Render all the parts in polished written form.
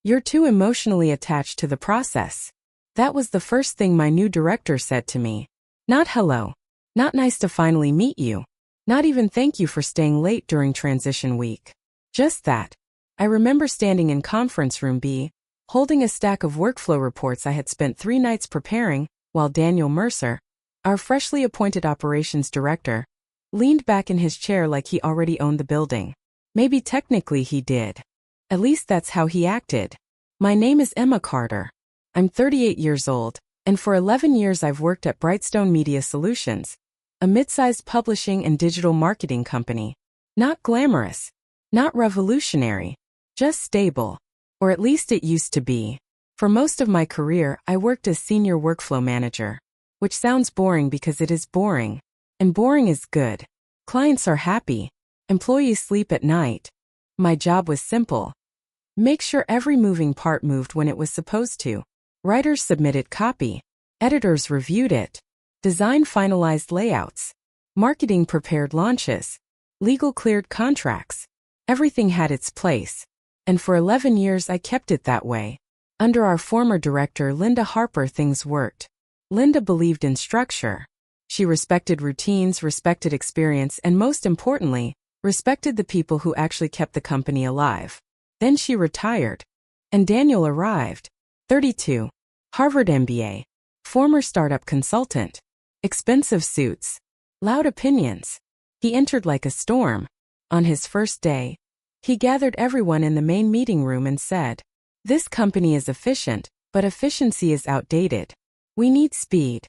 You're too emotionally attached to the process. That was the first thing my new director said to me. Not hello. Not nice to finally meet you. Not even thank you for staying late during transition week. Just that. I remember standing in conference room B, holding a stack of workflow reports I had spent 3 nights preparing, while Daniel Mercer, our freshly appointed operations director, leaned back in his chair like he already owned the building. Maybe technically he did. At least that's how he acted. My name is Emma Carter. I'm 38 years old, and for 11 years I've worked at Brightstone Media Solutions, a mid-sized publishing and digital marketing company. Not glamorous, not revolutionary, just stable. Or at least it used to be. For most of my career, I worked as senior workflow manager, which sounds boring because it is boring. And boring is good. Clients are happy. Employees sleep at night. My job was simple. Make sure every moving part moved when it was supposed to. Writers submitted copy. Editors reviewed it. Design finalized layouts. Marketing prepared launches. Legal cleared contracts. Everything had its place. And for 11 years I kept it that way. Under our former director Linda Harper, things worked. Linda believed in structure. She respected routines, respected experience, and most importantly, respected the people who actually kept the company alive. Then she retired. And Daniel arrived. 32. Harvard MBA. Former startup consultant. Expensive suits. Loud opinions. He entered like a storm. On his first day, he gathered everyone in the main meeting room and said, "This company is efficient, but efficiency is outdated. We need speed."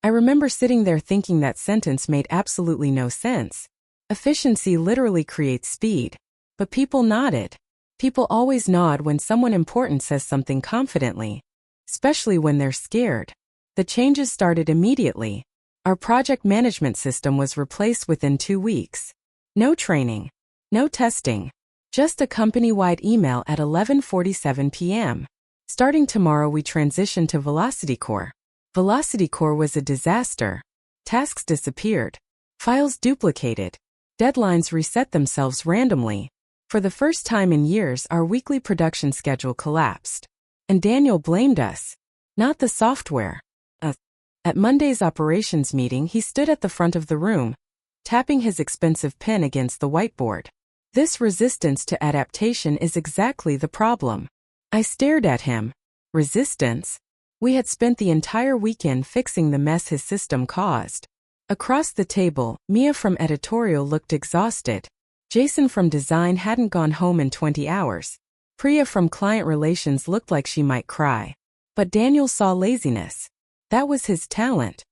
I remember sitting there thinking that sentence made absolutely no sense. Efficiency literally creates speed. But people nodded. People always nod when someone important says something confidently, especially when they're scared. The changes started immediately. Our project management system was replaced within 2 weeks. No training. No testing. Just a company-wide email at 11:47 p.m. Starting tomorrow we transition to VelocityCore. VelocityCore was a disaster. Tasks disappeared. Files duplicated. Deadlines reset themselves randomly. For the first time in years our weekly production schedule collapsed. And Daniel blamed us. Not the software. At Monday's operations meeting he stood at the front of the room, tapping his expensive pen against the whiteboard. This resistance to adaptation is exactly the problem. I stared at him. Resistance? We had spent the entire weekend fixing the mess his system caused. Across the table, Mia from editorial looked exhausted. Jason from design hadn't gone home in 20 hours. Priya from client relations looked like she might cry. But Daniel saw laziness. That was his talent.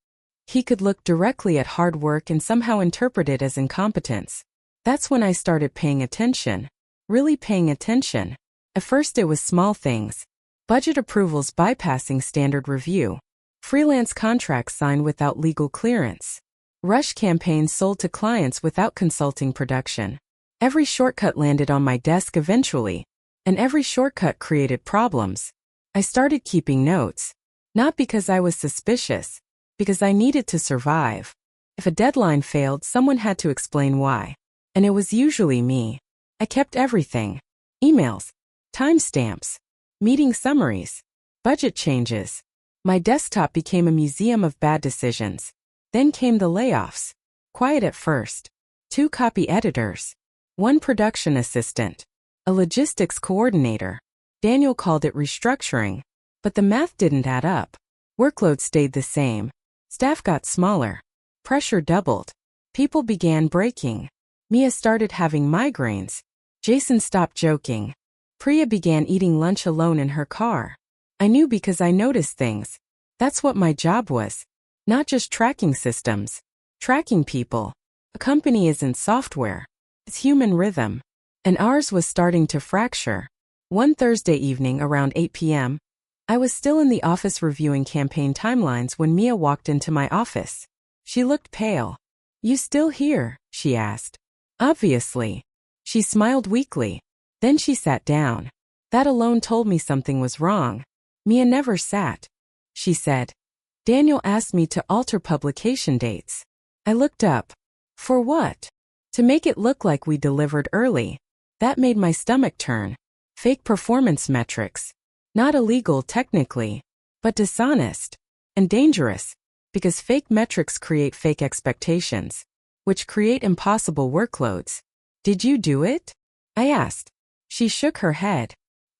He could look directly at hard work and somehow interpret it as incompetence. That's when I started paying attention. Really paying attention. At first it was small things. Budget approvals bypassing standard review. Freelance contracts signed without legal clearance. Rush campaigns sold to clients without consulting production. Every shortcut landed on my desk eventually. And every shortcut created problems. I started keeping notes. Not because I was suspicious. Because I needed to survive. If a deadline failed, someone had to explain why. And it was usually me. I kept everything. Emails. Timestamps. Meeting summaries. Budget changes. My desktop became a museum of bad decisions. Then came the layoffs. Quiet at first. 2 copy editors. 1 production assistant. A logistics coordinator. Daniel called it restructuring. But the math didn't add up. Workload stayed the same. Staff got smaller. Pressure doubled. People began breaking. Mia started having migraines. Jason stopped joking. Priya began eating lunch alone in her car. I knew because I noticed things. That's what my job was. Not just tracking systems. Tracking people. A company isn't software. It's human rhythm. And ours was starting to fracture. One Thursday evening around 8 p.m., I was still in the office reviewing campaign timelines when Mia walked into my office. She looked pale. "You still here?" she asked. "Obviously." She smiled weakly. Then she sat down. That alone told me something was wrong. Mia never sat. She said, "Daniel asked me to alter publication dates." I looked up. For what? To make it look like we delivered early. That made my stomach turn. Fake performance metrics. Not illegal technically, but dishonest and dangerous, because fake metrics create fake expectations, which create impossible workloads. Did you do it? I asked. She shook her head.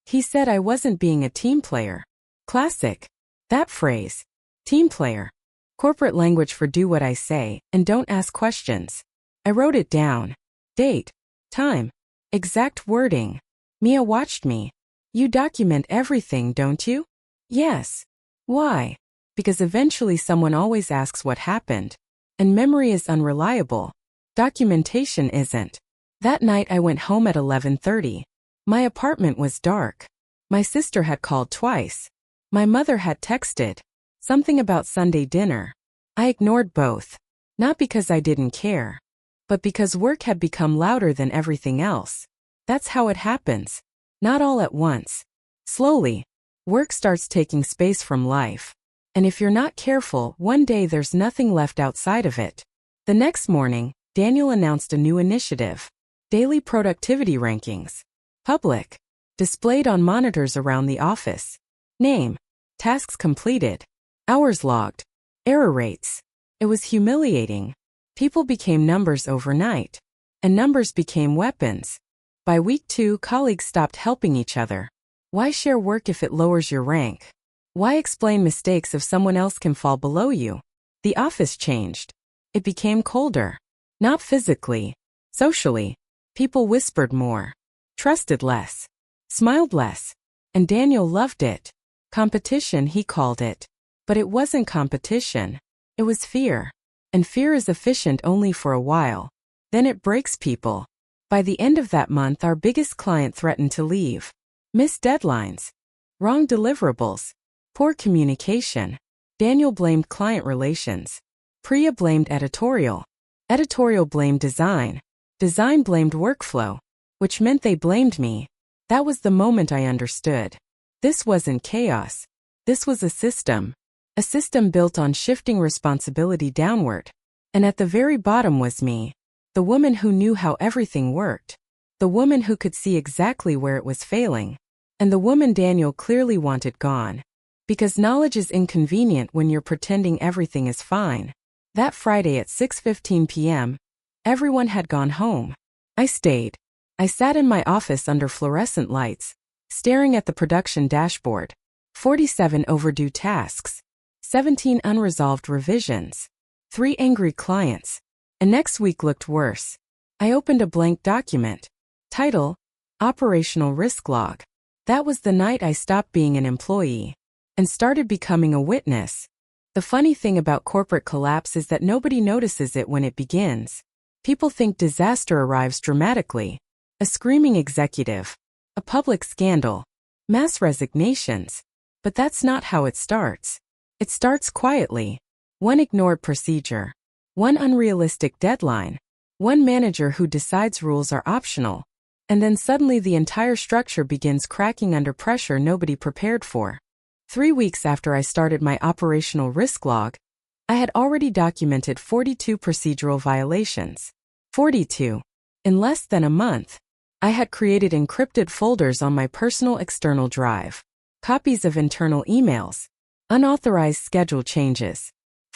He said I wasn't being a team player. Classic. That phrase. Team player. Corporate language for do what I say and don't ask questions. I wrote it down. Date. Time. Exact wording. Mia watched me. You document everything, don't you? Yes. Why? Because eventually someone always asks what happened. And memory is unreliable. Documentation isn't. That night I went home at 11:30. My apartment was dark. My sister had called twice. My mother had texted. Something about Sunday dinner. I ignored both. Not because I didn't care, but because work had become louder than everything else. That's how it happens. Not all at once. Slowly. Work starts taking space from life. And if you're not careful, one day there's nothing left outside of it. The next morning, Daniel announced a new initiative. Daily productivity rankings. Public. Displayed on monitors around the office. Name. Tasks completed. Hours logged. Error rates. It was humiliating. People became numbers overnight. And numbers became weapons. By week 2, colleagues stopped helping each other. Why share work if it lowers your rank? Why explain mistakes if someone else can fall below you? The office changed. It became colder. Not physically. Socially. People whispered more. Trusted less. Smiled less. And Daniel loved it. Competition, he called it. But it wasn't competition. It was fear. And fear is efficient only for a while. Then it breaks people. By the end of that month, our biggest client threatened to leave. Missed deadlines. Wrong deliverables. Poor communication. Daniel blamed client relations. Priya blamed editorial. Editorial blamed design. Design blamed workflow. Which meant they blamed me. That was the moment I understood. This wasn't chaos. This was a system. A system built on shifting responsibility downward. And at the very bottom was me. The woman who knew how everything worked. The woman who could see exactly where it was failing. And the woman Daniel clearly wanted gone. Because knowledge is inconvenient when you're pretending everything is fine. That Friday at 6:15 p.m., everyone had gone home. I stayed. I sat in my office under fluorescent lights, staring at the production dashboard. 47 overdue tasks. 17 unresolved revisions. 3 angry clients. And next week looked worse. I opened a blank document. Title: Operational Risk Log. That was the night I stopped being an employee and started becoming a witness. The funny thing about corporate collapse is that nobody notices it when it begins. People think disaster arrives dramatically. A screaming executive. A public scandal. Mass resignations. But that's not how it starts. It starts quietly. One ignored procedure. One unrealistic deadline. One manager who decides rules are optional. And then suddenly the entire structure begins cracking under pressure nobody prepared for. 3 weeks after I started my operational risk log, I had already documented 42 procedural violations. 42. In less than a month, I had created encrypted folders on my personal external drive, copies of internal emails, unauthorized schedule changes,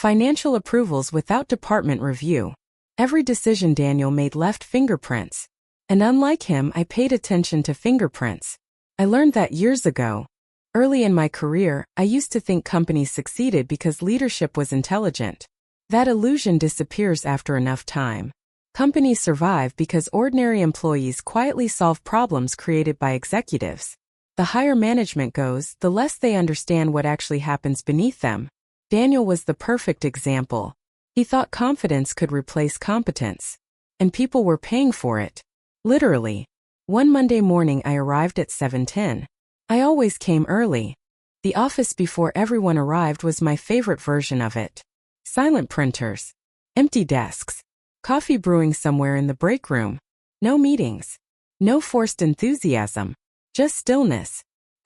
financial approvals without department review. Every decision Daniel made left fingerprints. And unlike him, I paid attention to fingerprints. I learned that years ago. Early in my career, I used to think companies succeeded because leadership was intelligent. That illusion disappears after enough time. Companies survive because ordinary employees quietly solve problems created by executives. The higher management goes, the less they understand what actually happens beneath them. Daniel was the perfect example. He thought confidence could replace competence. And people were paying for it. Literally. One Monday morning I arrived at 7:10. I always came early. The office before everyone arrived was my favorite version of it. Silent printers. Empty desks. Coffee brewing somewhere in the break room. No meetings. No forced enthusiasm. Just stillness.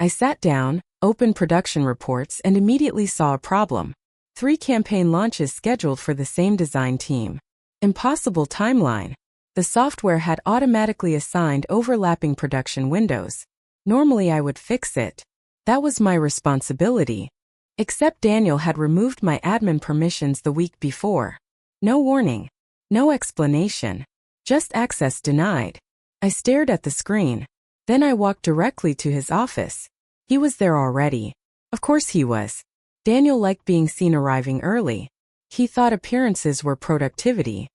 I sat down, opened production reports, and immediately saw a problem. 3 campaign launches scheduled for the same design team. Impossible timeline. The software had automatically assigned overlapping production windows. Normally I would fix it. That was my responsibility. Except Daniel had removed my admin permissions the week before. No warning. No explanation. Just access denied. I stared at the screen. Then I walked directly to his office. He was there already. Of course he was. Daniel liked being seen arriving early. He thought appearances were productivity.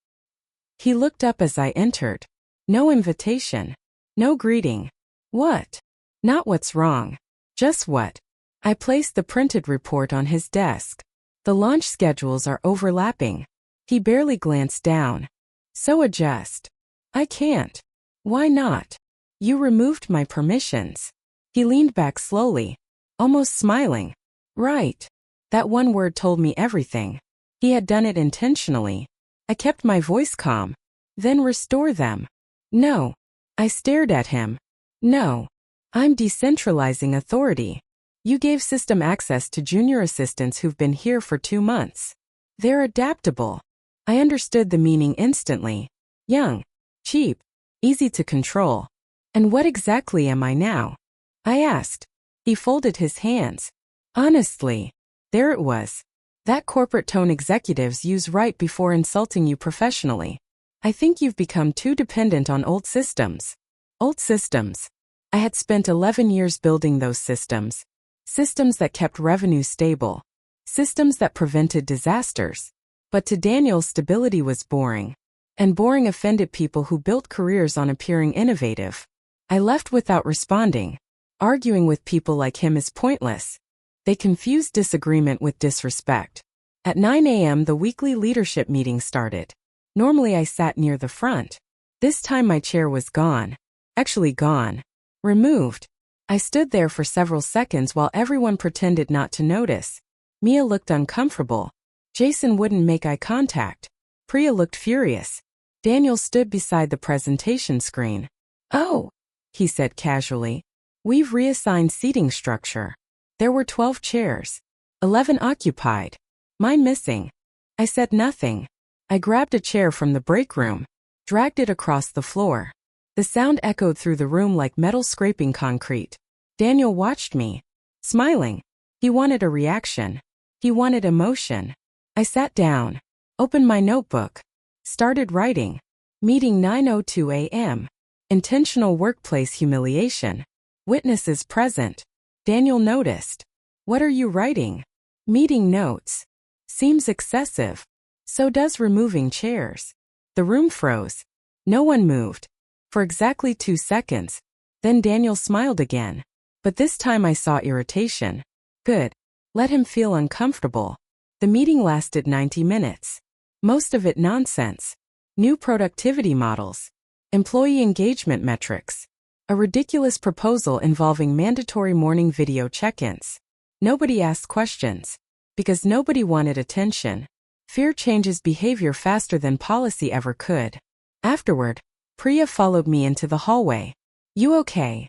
He looked up as I entered. No invitation. No greeting. What? Not what's wrong. Just what? I placed the printed report on his desk. The launch schedules are overlapping. He barely glanced down. So adjust. I can't. Why not? You removed my permissions. He leaned back slowly, almost smiling. Right. That one word told me everything. He had done it intentionally. I kept my voice calm. Then restore them. No. I stared at him. No. I'm decentralizing authority. You gave system access to junior assistants who've been here for 2 months. They're adaptable. I understood the meaning instantly. Young. Cheap. Easy to control. And what exactly am I now? I asked. He folded his hands. Honestly. There it was. That corporate tone executives use right before insulting you professionally. I think you've become too dependent on old systems. Old systems. I had spent 11 years building those systems. Systems that kept revenue stable. Systems that prevented disasters. But to Daniel, stability was boring. And boring offended people who built careers on appearing innovative. I left without responding. Arguing with people like him is pointless. They confused disagreement with disrespect. At 9 a.m. the weekly leadership meeting started. Normally I sat near the front. This time my chair was gone. Actually gone. Removed. I stood there for several seconds while everyone pretended not to notice. Mia looked uncomfortable. Jason wouldn't make eye contact. Priya looked furious. Daniel stood beside the presentation screen. Oh, he said casually. We've reassigned seating structure. There were 12 chairs. 11 occupied. Mine missing. I said nothing. I grabbed a chair from the break room, dragged it across the floor. The sound echoed through the room like metal scraping concrete. Daniel watched me, smiling. He wanted a reaction. He wanted emotion. I sat down, opened my notebook, started writing. Meeting 9:02 a.m. Intentional workplace humiliation. Witnesses present. Daniel noticed. What are you writing? Meeting notes. Seems excessive. So does removing chairs. The room froze. No one moved. For exactly 2 seconds. Then Daniel smiled again. But this time I saw irritation. Good. Let him feel uncomfortable. The meeting lasted 90 minutes. Most of it nonsense. New productivity models. Employee engagement metrics. A ridiculous proposal involving mandatory morning video check-ins. Nobody asked questions. Because nobody wanted attention. Fear changes behavior faster than policy ever could. Afterward, Priya followed me into the hallway. You okay?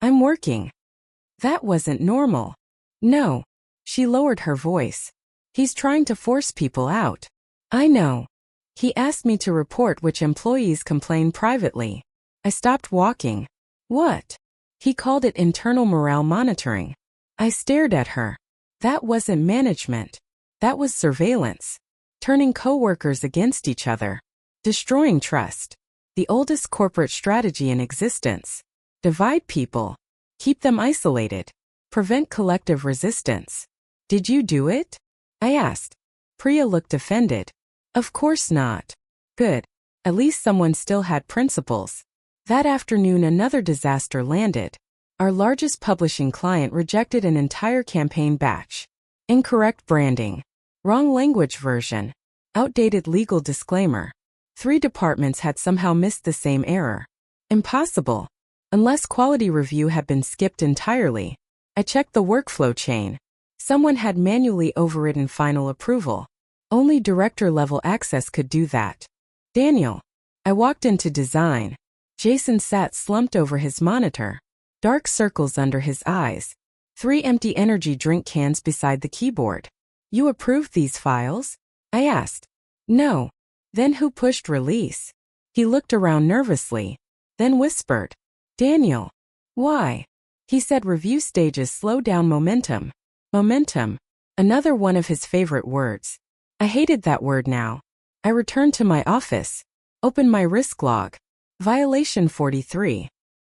I'm working. That wasn't normal. No. She lowered her voice. He's trying to force people out. I know. He asked me to report which employees complain privately. I stopped walking. What? He called it internal morale monitoring. I stared at her. That wasn't management. That was surveillance. Turning coworkers against each other. Destroying trust. The oldest corporate strategy in existence. Divide people. Keep them isolated. Prevent collective resistance. Did you do it? I asked. Priya looked offended. Of course not. Good. At least someone still had principles. That afternoon another disaster landed. Our largest publishing client rejected an entire campaign batch. Incorrect branding. Wrong language version. Outdated legal disclaimer. 3 departments had somehow missed the same error. Impossible. Unless quality review had been skipped entirely. I checked the workflow chain. Someone had manually overridden final approval. Only director-level access could do that. Daniel. I walked into design. Jason sat slumped over his monitor. Dark circles under his eyes. 3 empty energy drink cans beside the keyboard. You approved these files? I asked. No. Then who pushed release? He looked around nervously. Then whispered. Daniel. Why? He said review stages slow down momentum. Momentum. Another one of his favorite words. I hated that word now. I returned to my office. Opened my risk log. Violation 43.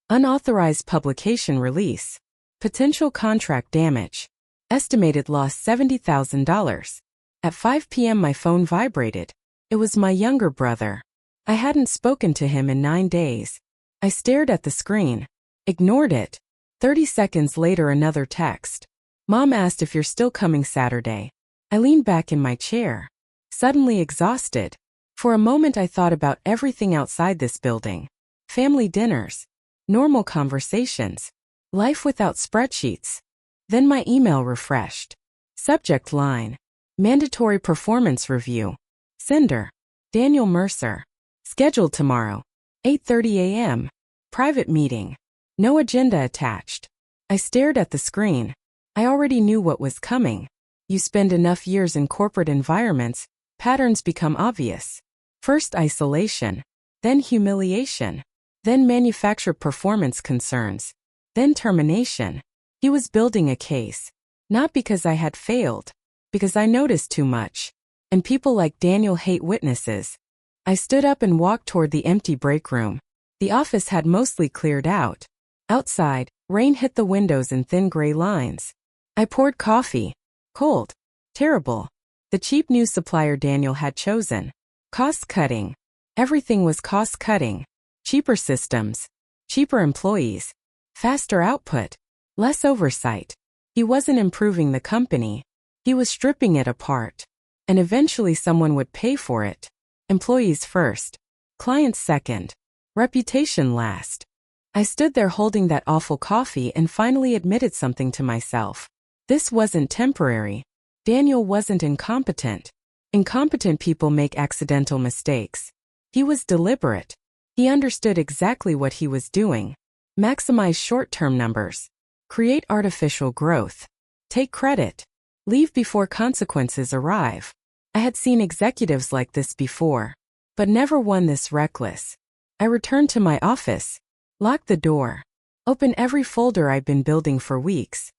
Unauthorized publication release. Potential contract damage. Estimated loss $70,000. At 5 p.m. my phone vibrated. It was my younger brother. I hadn't spoken to him in 9 days. I stared at the screen. Ignored it. 30 seconds later another text. Mom asked if you're still coming Saturday. I leaned back in my chair. Suddenly exhausted. For a moment I thought about everything outside this building. Family dinners. Normal conversations. Life without spreadsheets. Then my email refreshed. Subject line. Mandatory performance review. Sender. Daniel Mercer. Scheduled tomorrow. 8:30 a.m. Private meeting. No agenda attached. I stared at the screen. I already knew what was coming. You spend enough years in corporate environments, patterns become obvious. First isolation. Then humiliation. Then manufactured performance concerns. Then termination. He was building a case. Not because I had failed. Because I noticed too much. And people like Daniel hate witnesses. I stood up and walked toward the empty break room. The office had mostly cleared out. Outside, rain hit the windows in thin gray lines. I poured coffee. Cold. Terrible. The cheap new supplier Daniel had chosen. Cost-cutting. Everything was cost-cutting. Cheaper systems. Cheaper employees. Faster output. Less oversight. He wasn't improving the company. He was stripping it apart. And eventually someone would pay for it. Employees first. Clients second. Reputation last. I stood there holding that awful coffee and finally admitted something to myself. This wasn't temporary. Daniel wasn't incompetent. Incompetent people make accidental mistakes. He was deliberate. He understood exactly what he was doing. Maximize short-term numbers. Create artificial growth. Take credit. Leave before consequences arrive. I had seen executives like this before, but never one this reckless. I returned to my office. Locked the door. Opened every folder I'd been building for weeks.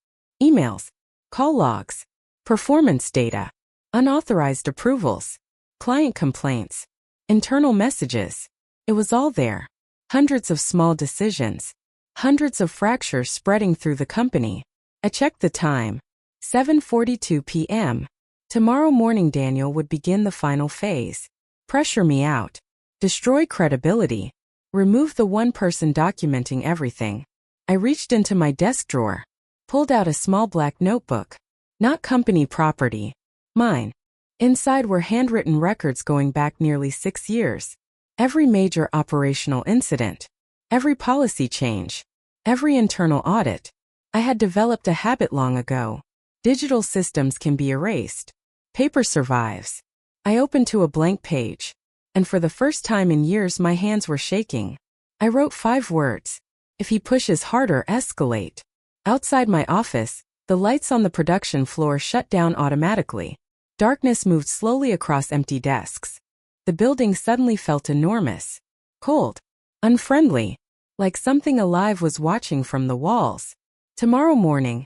Emails. Call logs. Performance data. Unauthorized approvals. Client complaints. Internal messages. It was all there. Hundreds of small decisions. Hundreds of fractures spreading through the company. I checked the time. 7:42 p.m. Tomorrow morning Daniel would begin the final phase. Pressure me out. Destroy credibility. Remove the one person documenting everything. I reached into my desk drawer. Pulled out a small black notebook. Not company property. Mine. Inside were handwritten records going back nearly 6 years. Every major operational incident. Every policy change. Every internal audit. I had developed a habit long ago. Digital systems can be erased. Paper survives. I opened to a blank page. And for the first time in years my hands were shaking. I wrote 5 words. If he pushes harder, escalate. Outside my office, the lights on the production floor shut down automatically. Darkness moved slowly across empty desks. The building suddenly felt enormous. Cold. Unfriendly. Like something alive was watching from the walls. Tomorrow morning,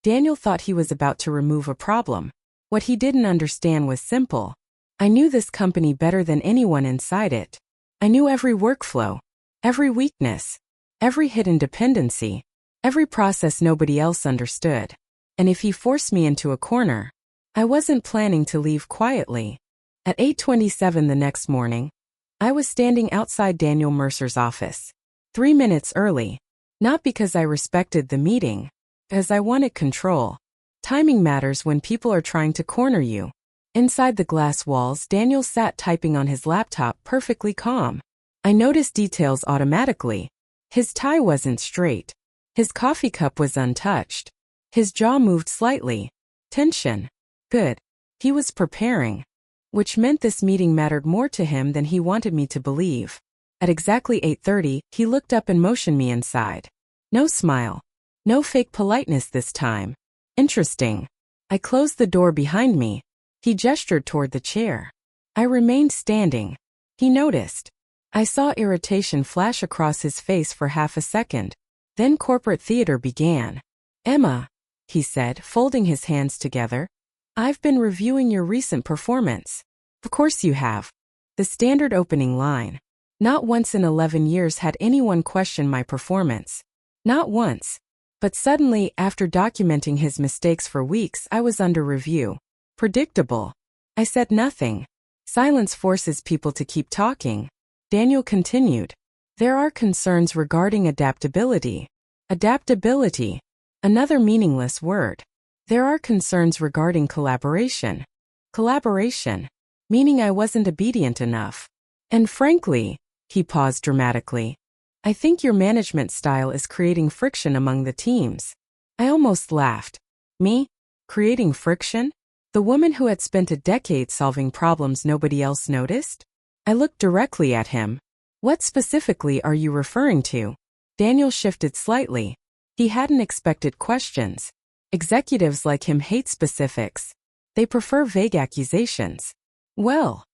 Daniel thought he was about to remove a problem. What he didn't understand was simple. I knew this company better than anyone inside it. I knew every workflow, every weakness, every hidden dependency, every process nobody else understood. And if he forced me into a corner, I wasn't planning to leave quietly. At 8:27 the next morning, I was standing outside Daniel Mercer's office. 3 minutes early. Not because I respected the meeting, because I wanted control. Timing matters when people are trying to corner you. Inside the glass walls, Daniel sat typing on his laptop, perfectly calm. I noticed details automatically. His tie wasn't straight. His coffee cup was untouched. His jaw moved slightly. Tension. Good. He was preparing. Which meant this meeting mattered more to him than he wanted me to believe. At exactly 8:30, he looked up and motioned me inside. No smile. No fake politeness this time. Interesting. I closed the door behind me. He gestured toward the chair. I remained standing. He noticed. I saw irritation flash across his face for half a second. Then corporate theater began. Emma, he said, folding his hands together, I've been reviewing your recent performance. Of course you have. The standard opening line. Not once in 11 years had anyone question my performance. Not once. But suddenly, after documenting his mistakes for weeks, I was under review. Predictable. I said nothing. Silence forces people to keep talking. Daniel continued. There are concerns regarding adaptability. Adaptability. Another meaningless word. There are concerns regarding collaboration. Collaboration. Meaning I wasn't obedient enough. And frankly, he paused dramatically, I think your management style is creating friction among the teams. I almost laughed. Me? Creating friction? The woman who had spent a decade solving problems nobody else noticed? I looked directly at him. What specifically are you referring to? Daniel shifted slightly. He hadn't expected questions. Executives like him hate specifics. They prefer vague accusations. Well,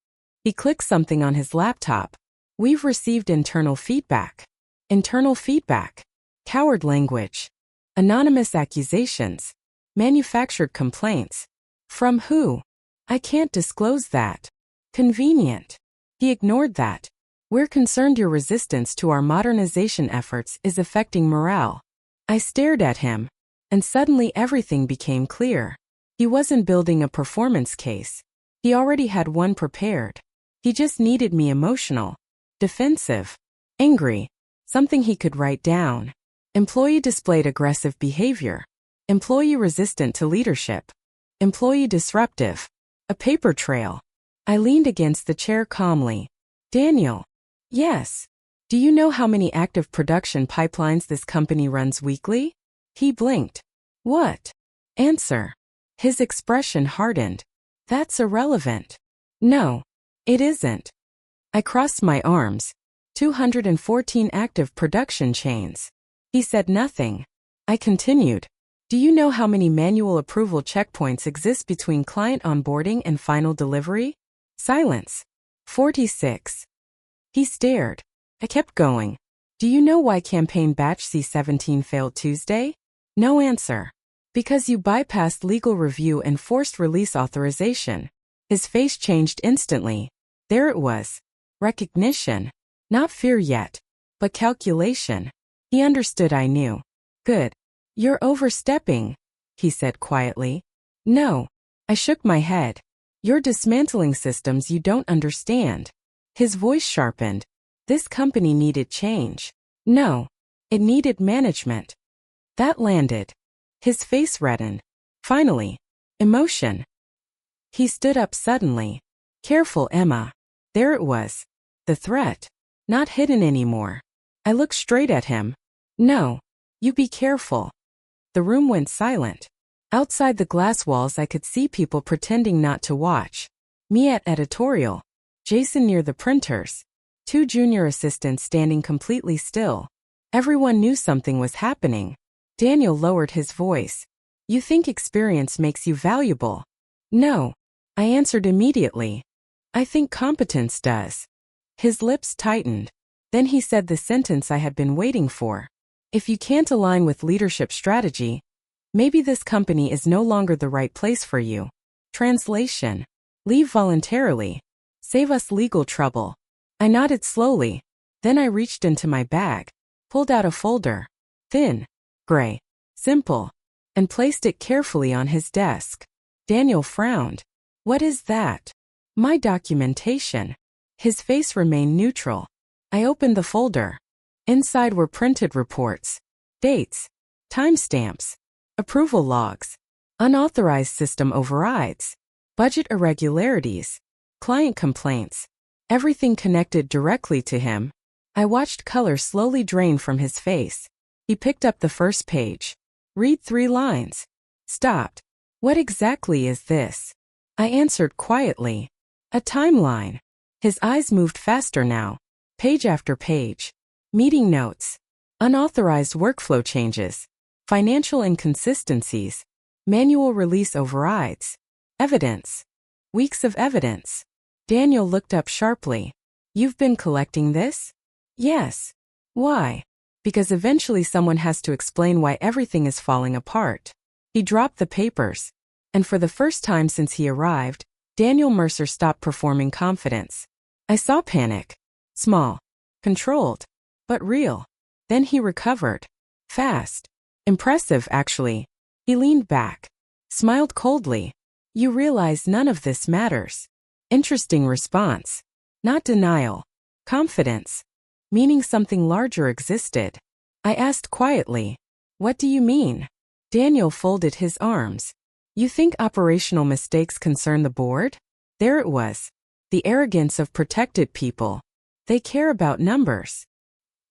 he clicked something on his laptop. We've received internal feedback. Internal feedback. Coward language. Anonymous accusations. Manufactured complaints. From who? I can't disclose that. Convenient. He ignored that. We're concerned your resistance to our modernization efforts is affecting morale. I stared at him, and suddenly everything became clear. He wasn't building a performance case. He already had one prepared. He just needed me emotional, defensive, angry, something he could write down. Employee displayed aggressive behavior. Employee resistant to leadership. Employee disruptive. A paper trail. I leaned against the chair calmly. Daniel. Yes. Do you know how many active production pipelines this company runs weekly? He blinked. What? Answer. His expression hardened. That's irrelevant. No, it isn't. I crossed my arms. 214 active production chains. He said nothing. I continued. Do you know how many manual approval checkpoints exist between client onboarding and final delivery? Silence. 46. He stared. I kept going. Do you know why campaign batch C17 failed Tuesday? No answer. Because you bypassed legal review and forced release authorization. His face changed instantly. There it was. Recognition. Not fear yet, but calculation. He understood I knew. Good. You're overstepping, he said quietly. No. I shook my head. You're dismantling systems you don't understand. His voice sharpened. This company needed change. No. It needed management. That landed. His face reddened. Finally. Emotion. He stood up suddenly. Careful, Emma. There it was. The threat. Not hidden anymore. I looked straight at him. No. You be careful. The room went silent. Outside the glass walls I could see people pretending not to watch. Me at editorial. Jason near the printers. 2 junior assistants standing completely still. Everyone knew something was happening. Daniel lowered his voice. You think experience makes you valuable? No. I answered immediately. I think competence does. His lips tightened. Then he said the sentence I had been waiting for. If you can't align with leadership strategy, maybe this company is no longer the right place for you. Translation. Leave voluntarily. Save us legal trouble. I nodded slowly. Then I reached into my bag, pulled out a folder. Thin, gray, simple, and placed it carefully on his desk. Daniel frowned. What is that? My documentation. His face remained neutral. I opened the folder. Inside were printed reports, dates, timestamps, approval logs, unauthorized system overrides, budget irregularities, client complaints, everything connected directly to him. I watched color slowly drain from his face. He picked up the first page. Read 3 lines. Stopped. What exactly is this? I answered quietly. A timeline. His eyes moved faster now. Page after page. Meeting notes. Unauthorized workflow changes. Financial inconsistencies. Manual release overrides. Evidence. Weeks of evidence. Daniel looked up sharply. You've been collecting this? Yes. Why? Because eventually someone has to explain why everything is falling apart. He dropped the papers. And for the first time since he arrived, Daniel Mercer stopped performing confidence. I saw panic. Small. Controlled. But real. Then he recovered. Fast. Impressive, actually. He leaned back. Smiled coldly. You realize none of this matters. Interesting response. Not denial. Confidence. Meaning something larger existed. I asked quietly. What do you mean? Daniel folded his arms. You think operational mistakes concern the board? There it was. The arrogance of protected people. They care about numbers.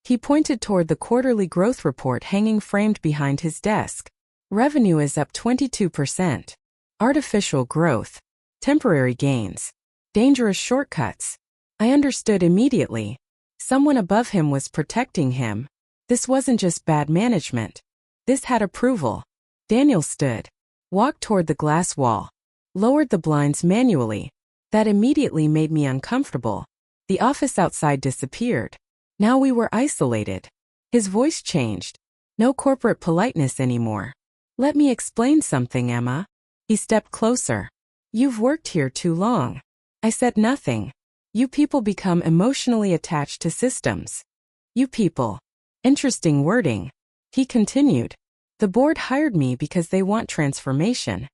He pointed toward the quarterly growth report hanging framed behind his desk. Revenue is up 22%. Artificial growth. Temporary gains. Dangerous shortcuts. I understood immediately. Someone above him was protecting him. This wasn't just bad management. This had approval. Daniel stood. Walked toward the glass wall. Lowered the blinds manually. That immediately made me uncomfortable. The office outside disappeared. Now we were isolated. His voice changed. No corporate politeness anymore. Let me explain something, Emma. He stepped closer. You've worked here too long. I said nothing. You people become emotionally attached to systems. You people. Interesting wording. He continued. The board hired me because they want transformation.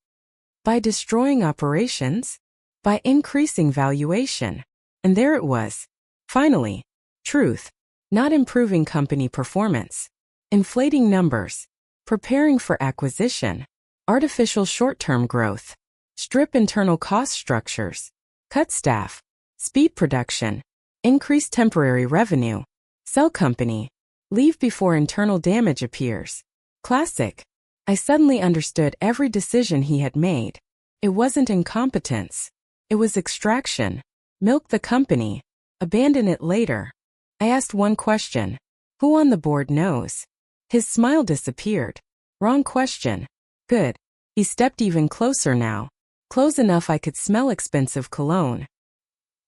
By destroying operations? By increasing valuation. And there it was. Finally. Truth. Not improving company performance. Inflating numbers. Preparing for acquisition. Artificial short-term growth. Strip internal cost structures. Cut staff. Speed production. Increase temporary revenue. Sell company. Leave before internal damage appears. Classic. I suddenly understood every decision he had made. It wasn't incompetence. It was extraction. Milk the company. Abandon it later. I asked one question. Who on the board knows? His smile disappeared. Wrong question. Good. He stepped even closer now. Close enough I could smell expensive cologne.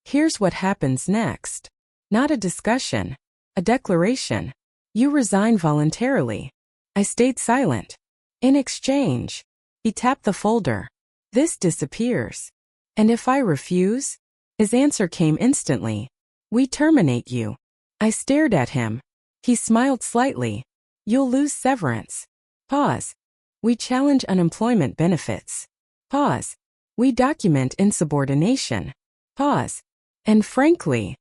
Here's what happens next. Not a discussion. A declaration. You resign voluntarily. I stayed silent. In exchange, he tapped the folder. This disappears. And if I refuse? His answer came instantly. We terminate you. I stared at him. He smiled slightly. You'll lose severance. Pause. We challenge unemployment benefits. Pause. We document insubordination. Pause. And frankly,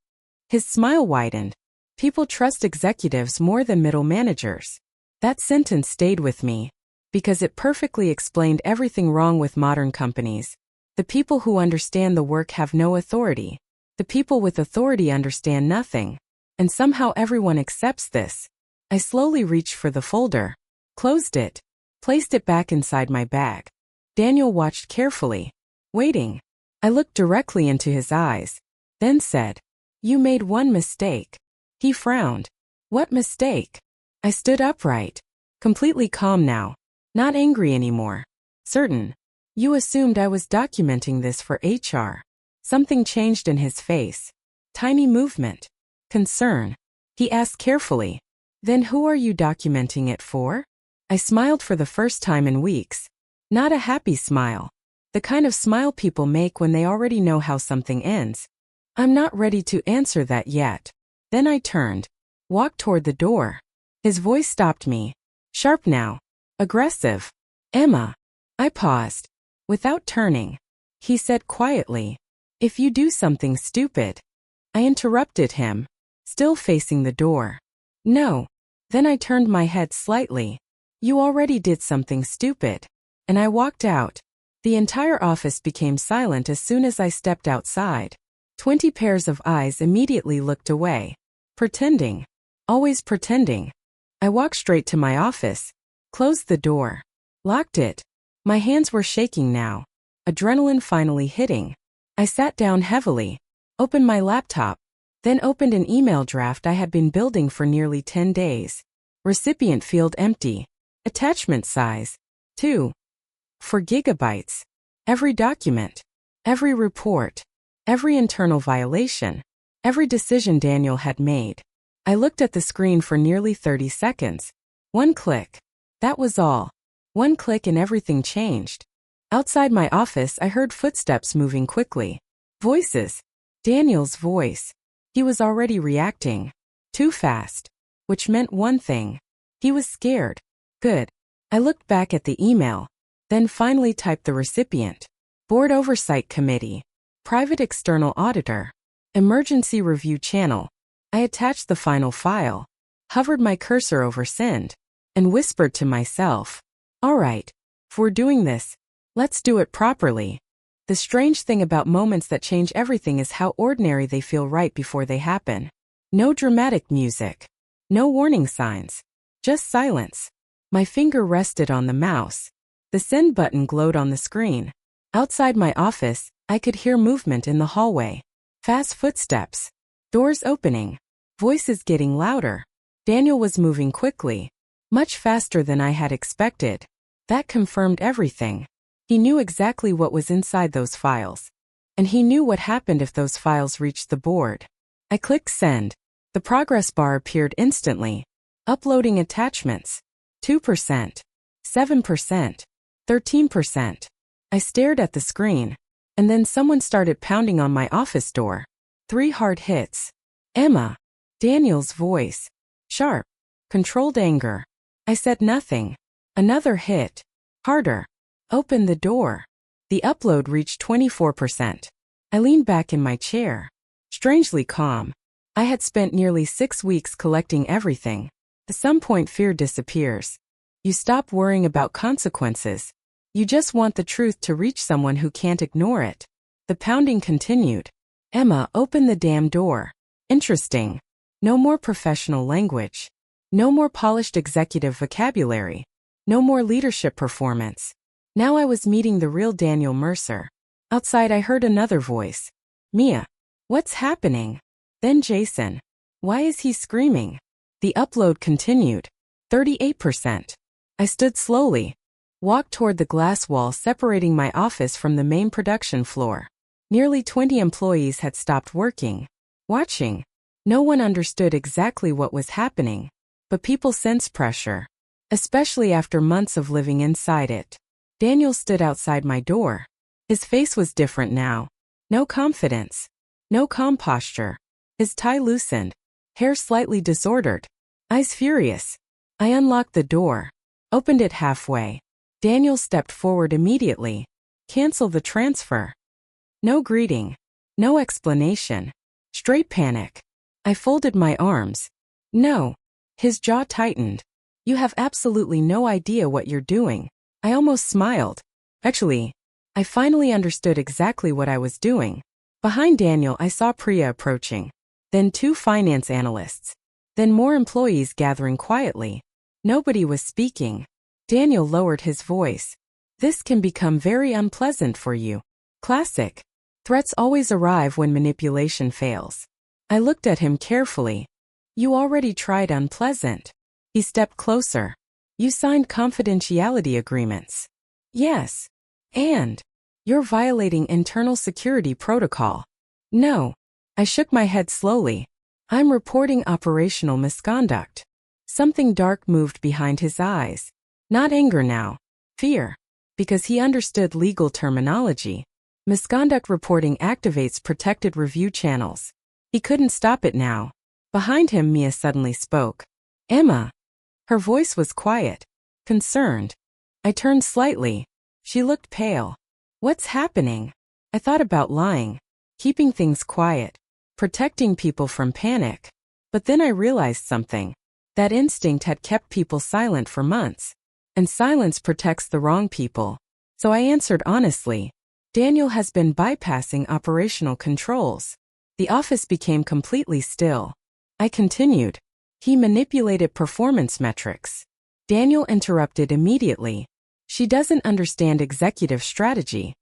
his smile widened. People trust executives more than middle managers. That sentence stayed with me because it perfectly explained everything wrong with modern companies. The people who understand the work have no authority. The people with authority understand nothing. And somehow everyone accepts this. I slowly reached for the folder, closed it, placed it back inside my bag. Daniel watched carefully, waiting. I looked directly into his eyes, then said, You made one mistake. He frowned. What mistake? I stood upright, completely calm now, not angry anymore. Certain. You assumed I was documenting this for HR. Something changed in his face. Tiny movement. Concern. He asked carefully. Then who are you documenting it for? I smiled for the first time in weeks. Not a happy smile. The kind of smile people make when they already know how something ends. I'm not ready to answer that yet. Then I turned. Walked toward the door. His voice stopped me. Sharp now. Aggressive. Emma. I paused. Without turning. He said quietly. If you do something stupid. I interrupted him. Still facing the door. No. Then I turned my head slightly. You already did something stupid. And I walked out. The entire office became silent as soon as I stepped outside. 20 pairs of eyes immediately looked away. Pretending. Always pretending. I walked straight to my office. Closed the door. Locked it. My hands were shaking now. Adrenaline finally hitting. I sat down heavily. Opened my laptop. Then opened an email draft I had been building for nearly 10 days. Recipient field empty. Attachment size. 2. 4 gigabytes. Every document. Every report. Every internal violation. Every decision Daniel had made. I looked at the screen for nearly 30 seconds. One click. That was all. One click and everything changed. Outside my office, I heard footsteps moving quickly. Voices. Daniel's voice. He was already reacting. Too fast. Which meant one thing. He was scared. Good. I looked back at the email, then finally typed the recipient. Board Oversight Committee. Private External Auditor. Emergency Review Channel. I attached the final file, hovered my cursor over send, and whispered to myself, all right, if we're doing this, let's do it properly. The strange thing about moments that change everything is how ordinary they feel right before they happen. No dramatic music. No warning signs. Just silence. My finger rested on the mouse. The send button glowed on the screen. Outside my office, I could hear movement in the hallway. Fast footsteps. Doors opening. Voices getting louder. Daniel was moving quickly. Much faster than I had expected. That confirmed everything. He knew exactly what was inside those files. And he knew what happened if those files reached the board. I clicked send. The progress bar appeared instantly. Uploading attachments. 2%. 7%. 13%. I stared at the screen. And then someone started pounding on my office door. 3 hard hits. Emma. Daniel's voice. Sharp. Controlled anger. I said nothing. Another hit. Harder. Open the door. The upload reached 24%. I leaned back in my chair. Strangely calm. I had spent nearly 6 weeks collecting everything. At some point fear disappears. You stop worrying about consequences. You just want the truth to reach someone who can't ignore it. The pounding continued. Emma, open the damn door. Interesting. No more professional language. No more polished executive vocabulary. No more leadership performance. Now I was meeting the real Daniel Mercer. Outside I heard another voice. Mia. What's happening? Then Jason. Why is he screaming? The upload continued. 38%. I stood slowly. Walked toward the glass wall separating my office from the main production floor. Nearly 20 employees had stopped working. Watching. No one understood exactly what was happening. But people sensed pressure. Especially after months of living inside it. Daniel stood outside my door. His face was different now. No confidence. No calm posture. His tie loosened. Hair slightly disordered. Eyes furious. I unlocked the door. Opened it halfway. Daniel stepped forward immediately. Cancel the transfer. No greeting. No explanation. Straight panic. I folded my arms. No. His jaw tightened. You have absolutely no idea what you're doing. I almost smiled. Actually, I finally understood exactly what I was doing. Behind Daniel, I saw Priya approaching. Then 2 finance analysts. Then more employees gathering quietly. Nobody was speaking. Daniel lowered his voice. This can become very unpleasant for you. Classic. Threats always arrive when manipulation fails. I looked at him carefully. You already tried unpleasant. He stepped closer. You signed confidentiality agreements. Yes. And you're violating internal security protocol. No. I shook my head slowly. I'm reporting operational misconduct. Something dark moved behind his eyes. Not anger now. Fear. Because he understood legal terminology. Misconduct reporting activates protected review channels. He couldn't stop it now. Behind him, Mia suddenly spoke. Emma. Her voice was quiet. Concerned. I turned slightly. She looked pale. What's happening? I thought about lying. Keeping things quiet. Protecting people from panic. But then I realized something. That instinct had kept people silent for months. And silence protects the wrong people. So I answered honestly. Daniel has been bypassing operational controls. The office became completely still. I continued. He manipulated performance metrics. Daniel interrupted immediately. She doesn't understand executive strategy.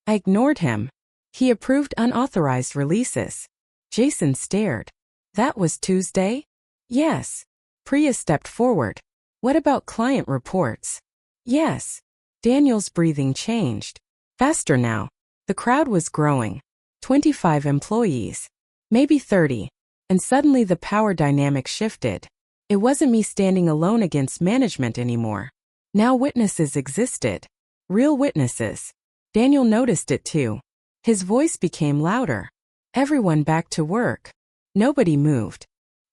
I ignored him. He approved unauthorized releases. Jason stared. That was Tuesday? Yes. Priya stepped forward. What about client reports? Yes. Daniel's breathing changed. Faster now. The crowd was growing. 25 employees. Maybe 30. And suddenly the power dynamic shifted. It wasn't me standing alone against management anymore. Now witnesses existed. Real witnesses. Daniel noticed it too. His voice became louder. Everyone back to work. Nobody moved.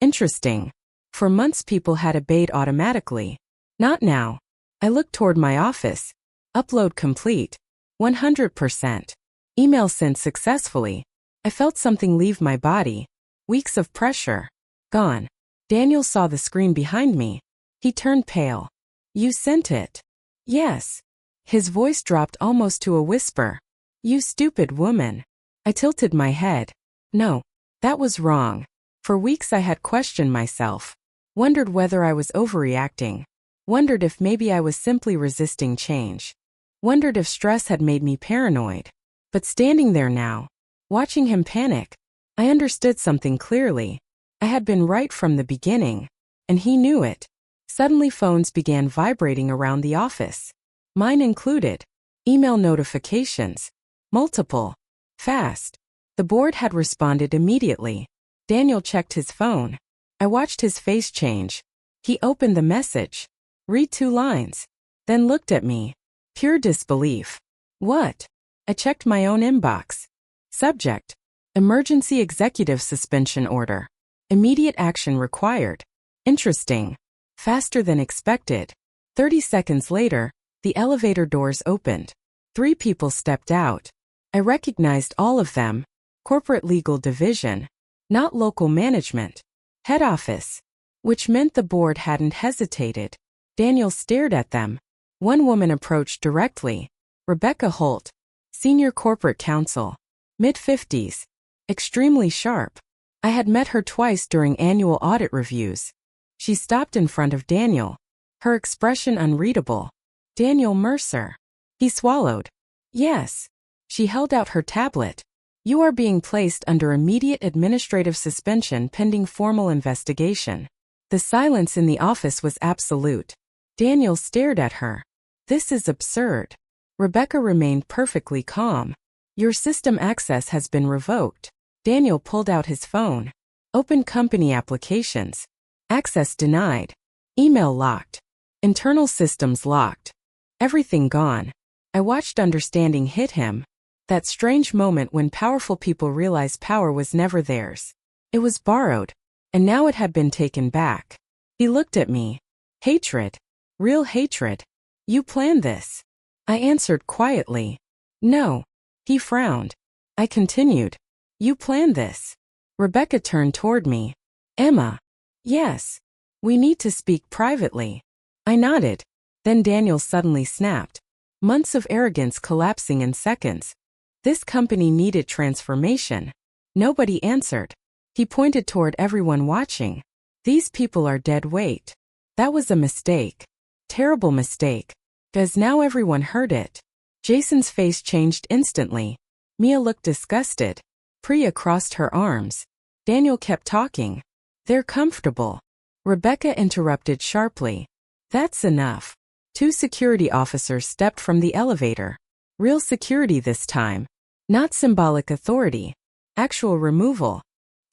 Interesting. For months people had obeyed automatically. Not now. I looked toward my office. Upload complete. 100%. Email sent successfully. I felt something leave my body. Weeks of pressure. Gone. Daniel saw the screen behind me. He turned pale. You sent it. Yes. His voice dropped almost to a whisper. You stupid woman. I tilted my head. No. That was wrong. For weeks I had questioned myself. Wondered whether I was overreacting. Wondered if maybe I was simply resisting change. Wondered if stress had made me paranoid. But standing there now, watching him panic, I understood something clearly. I had been right from the beginning. And he knew it. Suddenly phones began vibrating around the office. Mine included. Email notifications. Multiple. Fast. The board had responded immediately. Daniel checked his phone. I watched his face change. He opened the message. Read 2 lines. Then looked at me. Pure disbelief. What? I checked my own inbox. Subject. Emergency executive suspension order. Immediate action required. Interesting. Faster than expected. 30 seconds later, the elevator doors opened. 3 people stepped out. I recognized all of them. Corporate legal division. Not local management. Head office. Which meant the board hadn't hesitated. Daniel stared at them. One woman approached directly. Rebecca Holt. Senior corporate counsel. Mid-50s. Extremely sharp. I had met her twice during annual audit reviews. She stopped in front of Daniel. Her expression unreadable. Daniel Mercer. He swallowed. Yes. She held out her tablet. You are being placed under immediate administrative suspension pending formal investigation. The silence in the office was absolute. Daniel stared at her. This is absurd. Rebecca remained perfectly calm. Your system access has been revoked. Daniel pulled out his phone. Open company applications. Access denied. Email locked. Internal systems locked. Everything gone. I watched understanding hit him. That strange moment when powerful people realize power was never theirs. It was borrowed. And now it had been taken back. He looked at me. Hatred. Real hatred. You planned this. I answered quietly. No. He frowned. I continued. You planned this. Rebecca turned toward me. Emma. Yes. We need to speak privately. I nodded. Then Daniel suddenly snapped. Months of arrogance collapsing in seconds. This company needed transformation. Nobody answered. He pointed toward everyone watching. These people are dead weight. That was a mistake. Terrible mistake. Because now everyone heard it. Jason's face changed instantly. Mia looked disgusted. Priya crossed her arms. Daniel kept talking. They're comfortable. Rebecca interrupted sharply. That's enough. 2 security officers stepped from the elevator. Real security this time. Not symbolic authority. Actual removal.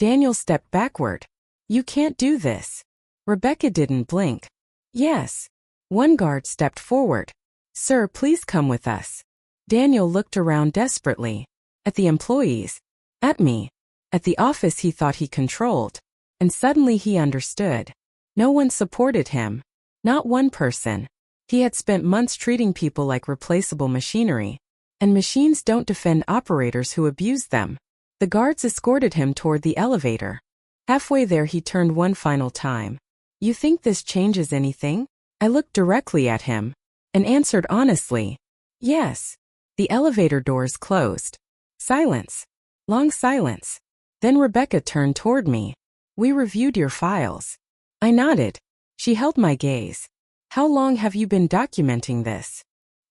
Daniel stepped backward. You can't do this. Rebecca didn't blink. Yes. One guard stepped forward. Sir, please come with us. Daniel looked around desperately. At the employees. At me. At the office he thought he controlled. And suddenly he understood. No one supported him. Not one person. He had spent months treating people like replaceable machinery. And machines don't defend operators who abuse them. The guards escorted him toward the elevator. Halfway there he turned one final time. You think this changes anything? I looked directly at him. And answered honestly. Yes. The elevator doors closed. Silence. Long silence. Then Rebecca turned toward me. We reviewed your files. I nodded. She held my gaze. How long have you been documenting this?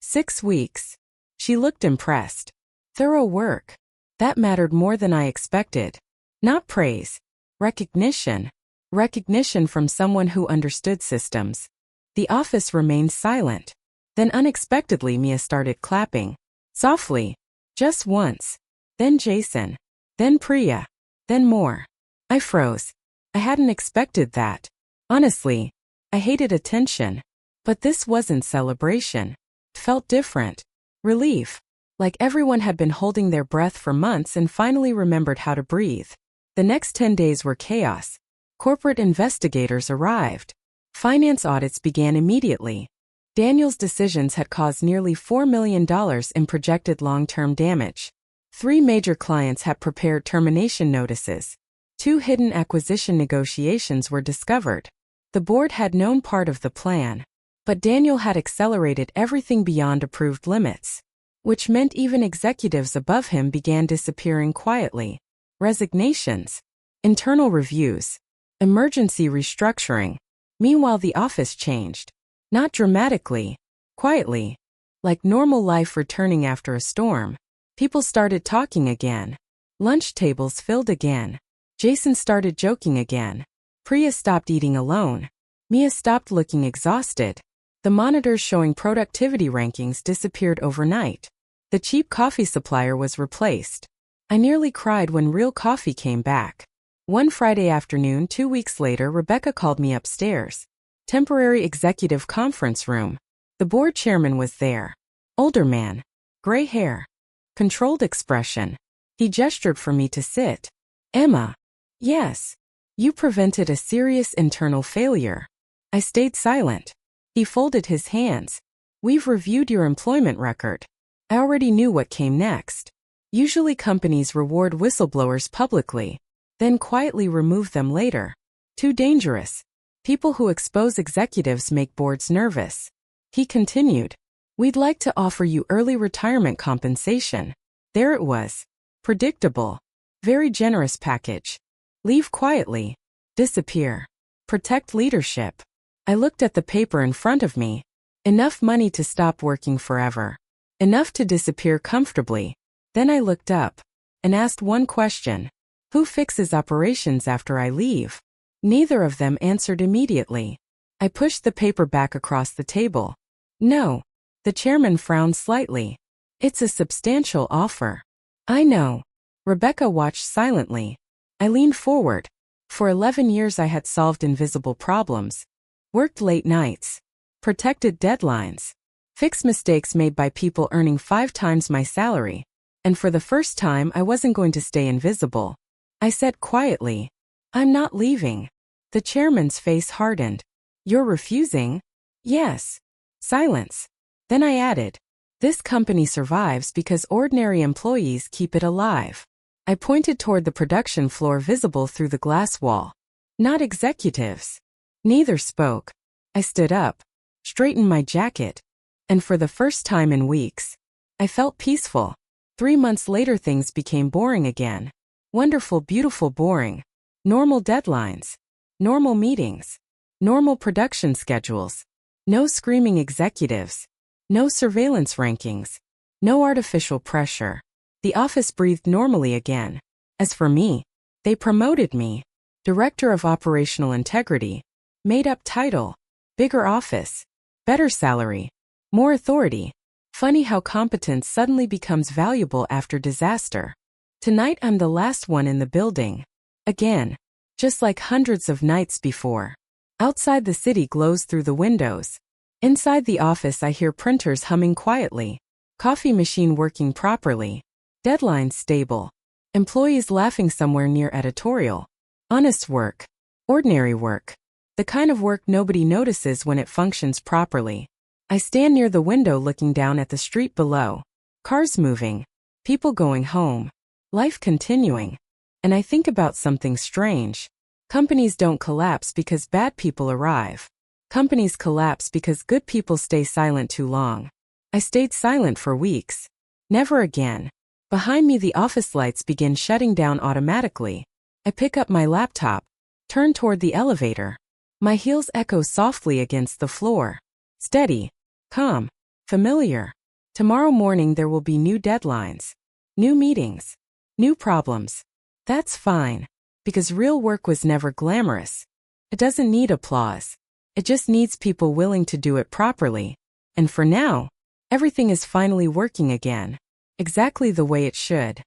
6 weeks. She looked impressed. Thorough work. That mattered more than I expected. Not praise. Recognition. Recognition from someone who understood systems. The office remained silent. Then unexpectedly Mia started clapping. Softly. Just once. Then Jason. Then Priya. Then more. I froze. I hadn't expected that. Honestly, I hated attention. But this wasn't celebration. It felt different. Relief. Like everyone had been holding their breath for months and finally remembered how to breathe. The next 10 days were chaos. Corporate investigators arrived. Finance audits began immediately. Daniel's decisions had caused nearly $4 million in projected long-term damage. 3 major clients had prepared termination notices. 2 hidden acquisition negotiations were discovered. The board had known part of the plan. But Daniel had accelerated everything beyond approved limits, which meant even executives above him began disappearing quietly. Resignations, internal reviews, emergency restructuring. Meanwhile, the office changed. Not dramatically, quietly. Like normal life returning after a storm. People started talking again. Lunch tables filled again. Jason started joking again. Priya stopped eating alone. Mia stopped looking exhausted. The monitors showing productivity rankings disappeared overnight. The cheap coffee supplier was replaced. I nearly cried when real coffee came back. One Friday afternoon 2 weeks later, Rebecca called me upstairs. Temporary executive conference room. The board chairman was there. Older man. Gray hair. Controlled expression. He gestured for me to sit. Emma. Yes. You prevented a serious internal failure. I stayed silent. He folded his hands. We've reviewed your employment record. I already knew what came next. Usually companies reward whistleblowers publicly, then quietly remove them later. Too dangerous. People who expose executives make boards nervous. He continued. We'd like to offer you early retirement compensation. There it was. Predictable. Very generous package. Leave quietly. Disappear. Protect leadership. I looked at the paper in front of me. Enough money to stop working forever. Enough to disappear comfortably. Then I looked up and asked one question. Who fixes operations after I leave? Neither of them answered immediately. I pushed the paper back across the table. No. The chairman frowned slightly. It's a substantial offer. I know. Rebecca watched silently. I leaned forward. For 11 years I had solved invisible problems. Worked late nights. Protected deadlines. Fixed mistakes made by people earning 5 times my salary. And for the first time I wasn't going to stay invisible. I said quietly, I'm not leaving. The chairman's face hardened. You're refusing? Yes. Silence. Then I added, this company survives because ordinary employees keep it alive. I pointed toward the production floor visible through the glass wall. Not executives. Neither spoke. I stood up, straightened my jacket, and for the first time in weeks, I felt peaceful. 3 months later things became boring again. Wonderful, beautiful, boring. Normal deadlines. Normal meetings. Normal production schedules. No screaming executives. No surveillance rankings. No artificial pressure. The office breathed normally again. As for me, they promoted me. Director of Operational Integrity. Made-up title. Bigger office. Better salary. More authority. Funny how competence suddenly becomes valuable after disaster. Tonight I'm the last one in the building. Again. Just like hundreds of nights before. Outside the city glows through the windows. Inside the office I hear printers humming quietly. Coffee machine working properly. Deadlines stable. Employees laughing somewhere near editorial. Honest work. Ordinary work. The kind of work nobody notices when it functions properly. I stand near the window looking down at the street below. Cars moving. People going home. Life continuing. And I think about something strange. Companies don't collapse because bad people arrive. Companies collapse because good people stay silent too long. I stayed silent for weeks. Never again. Behind me the office lights begin shutting down automatically. I pick up my laptop. Turn toward the elevator. My heels echo softly against the floor. Steady. Calm. Familiar. Tomorrow morning there will be new deadlines. New meetings. New problems. That's fine. Because real work was never glamorous. It doesn't need applause. It just needs people willing to do it properly. And for now, everything is finally working again. Exactly the way it should.